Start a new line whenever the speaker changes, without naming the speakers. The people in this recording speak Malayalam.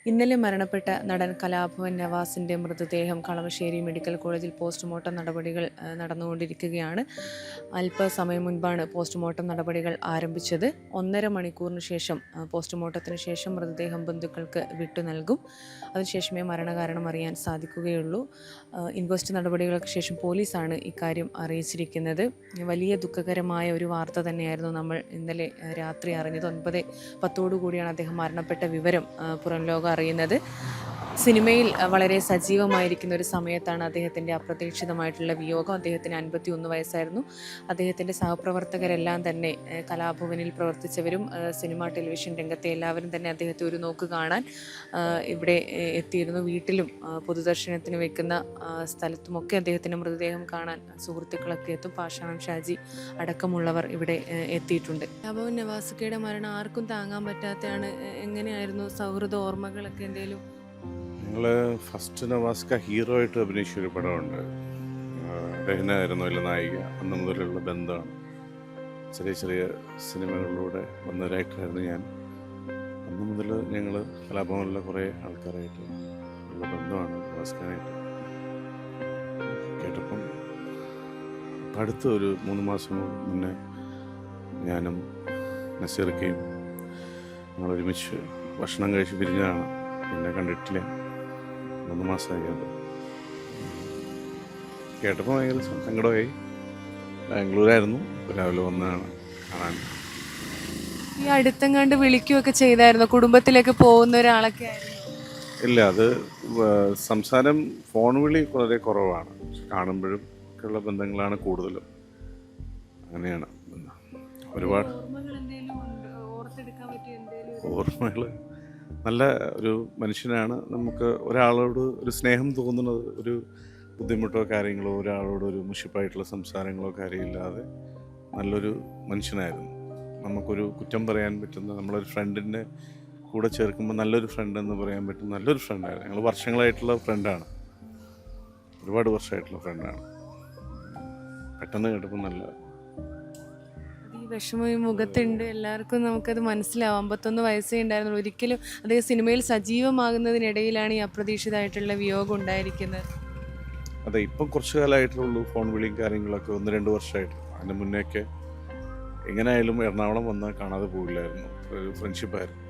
ഇന്നലെ മരണപ്പെട്ട നടൻ കലാഭവൻ നവാസിൻ്റെ മൃതദേഹം കളമശ്ശേരി മെഡിക്കൽ കോളേജിൽ പോസ്റ്റ്മോർട്ടം നടപടികൾ നടന്നുകൊണ്ടിരിക്കുകയാണ്. അല്പസമയം മുൻപാണ് പോസ്റ്റ്മോർട്ടം നടപടികൾ ആരംഭിച്ചത്. 1.5 മണിക്കൂറിന് ശേഷം പോസ്റ്റ്മോർട്ടത്തിന് ശേഷം മൃതദേഹം ബന്ധുക്കൾക്ക് വിട്ടു നൽകും. അതിനുശേഷമേ മരണകാരണം അറിയാൻ സാധിക്കുകയുള്ളൂ. ഇൻക്വസ്റ്റ് നടപടികൾക്ക് ശേഷം പോലീസാണ് ഇക്കാര്യം അറിയിച്ചിരിക്കുന്നത്. വലിയ ദുഃഖകരമായ ഒരു വാർത്ത തന്നെയായിരുന്നു നമ്മൾ ഇന്നലെ രാത്രി അറിഞ്ഞത്. 9:10 കൂടിയാണ് അദ്ദേഹം മരണപ്പെട്ട വിവരം പുറം ലോകം അറിയുന്നത്. സിനിമയിൽ വളരെ സജീവമായിരിക്കുന്ന ഒരു സമയത്താണ് അദ്ദേഹത്തിൻ്റെ അപ്രതീക്ഷിതമായിട്ടുള്ള വിയോഗം. അദ്ദേഹത്തിന് 51 വയസ്സായിരുന്നു. അദ്ദേഹത്തിൻ്റെ സഹപ്രവർത്തകരെല്ലാം തന്നെ കലാഭവനിൽ പ്രവർത്തിച്ചവരും സിനിമ ടെലിവിഷൻ രംഗത്തെ എല്ലാവരും തന്നെ അദ്ദേഹത്തെ ഒരു നോക്ക് കാണാൻ ഇവിടെ എത്തിയിരുന്നു. വീട്ടിലും പൊതുദർശനത്തിന് വെക്കുന്ന സ്ഥലത്തുമൊക്കെ അദ്ദേഹത്തിൻ്റെ മൃതദേഹം കാണാൻ സുഹൃത്തുക്കളൊക്കെ എത്തും. പാഷാണം ഷാജി അടക്കമുള്ളവർ ഇവിടെ എത്തിയിട്ടുണ്ട്. കലാഭവൻ നവാസ്കയുടെ മരണം ആർക്കും താങ്ങാൻ പറ്റാത്തതാണ്. എങ്ങനെയായിരുന്നു സൗഹൃദ ഓർമ്മകളൊക്കെ എന്തെങ്കിലും?
ഞങ്ങൾ ഫസ്റ്റ് നവാസ്ക ഹീറോ ആയിട്ട് അഭിനയിച്ചൊരു പടമുണ്ട്. രഹ്നായിരുന്നു അതിലെ നായിക. അന്ന് മുതലുള്ള ബന്ധമാണ്. ചെറിയ ചെറിയ സിനിമകളിലൂടെ വന്ന ഒരു ആക്ടറായിരുന്നു ഞാൻ. അന്ന് മുതൽ ഞങ്ങൾ കലാഭവനിലെ കുറേ ആൾക്കാരായിട്ട് ഉള്ള ബന്ധമാണ് നവാസ്കാനായിട്ട്. കേട്ടപ്പം അടുത്ത ഒരു 3 മാസം മുന്നേ ഞാനും നസീർക്കയും ഞങ്ങളൊരുമിച്ച് ഭക്ഷണം കഴിച്ച് പിരിഞ്ഞതാണ്. പിന്നെ കണ്ടിട്ടില്ല. 3 മാസമായി അത്. കേട്ടപ്പോൾ ഭയങ്കര സങ്കടമായി. ബാംഗ്ലൂരായിരുന്നു. രാവിലെ വന്നതാണ് കാണാൻ.
ഈ അടുത്തെങ്ങാണ്ട് വിളിക്കുകയൊക്കെ ചെയ്തായിരുന്നു? കുടുംബത്തിലേക്ക് പോകുന്ന ഒരാളൊക്കെ ആയിരുന്നു?
ഇല്ല, അത് സംസാരം ഫോൺ വിളി വളരെ കുറവാണ്. കാണുമ്പോഴും ഒക്കെയുള്ള ബന്ധങ്ങളാണ് കൂടുതലും. അങ്ങനെയാണ് ഒരുപാട് ഓർമ്മകൾ. നല്ല ഒരു മനുഷ്യനാണ്. നമുക്ക് ഒരാളോട് ഒരു സ്നേഹം തോന്നുന്നത് ഒരു ബുദ്ധിമുട്ടോ കാര്യങ്ങളോ ഒരാളോട് ഒരു മുഷിപ്പായിട്ടുള്ള സംസാരങ്ങളോ കാര്യമില്ലാതെ നല്ലൊരു മനുഷ്യനായിരുന്നു. നമുക്കൊരു കുറ്റം പറയാൻ പറ്റുന്ന, നമ്മളൊരു ഫ്രണ്ടിൻ്റെ കൂടെ ചേർക്കുമ്പോൾ നല്ലൊരു ഫ്രണ്ട് എന്ന് പറയാൻ പറ്റും നല്ലൊരു ഫ്രണ്ടായിരുന്നു. ഞങ്ങൾ വർഷങ്ങളായിട്ടുള്ള ഫ്രണ്ടാണ്. ഒരുപാട് വർഷമായിട്ടുള്ള ഫ്രണ്ടാണ്. പെട്ടെന്ന് കേട്ടപ്പോൾ നല്ല
വിഷമം ഈ മുഖത്തുണ്ട്. എല്ലാവർക്കും നമുക്കത് മനസ്സിലാവും. 51 വയസ്സേ ഉണ്ടായിരുന്നുള്ളൂ. ഒരിക്കലും അദ്ദേഹം സിനിമയിൽ സജീവമാകുന്നതിനിടയിലാണ് ഈ അപ്രതീക്ഷിതമായിട്ടുള്ള വിയോഗം ഉണ്ടായിരിക്കുന്നത്.
അതെ, ഇപ്പം കുറച്ച് കാലമായിട്ടുള്ളൂ ഫോൺ വിളിയും കാര്യങ്ങളൊക്കെ. 1-2 വർഷമായിട്ട്. അതിന് മുന്നേയൊക്കെ എങ്ങനെയായാലും എറണാകുളം വന്നാൽ കാണാതെ പോകില്ലായിരുന്നു. ഒരു ഫ്രണ്ട്ഷിപ്പായിരുന്നു.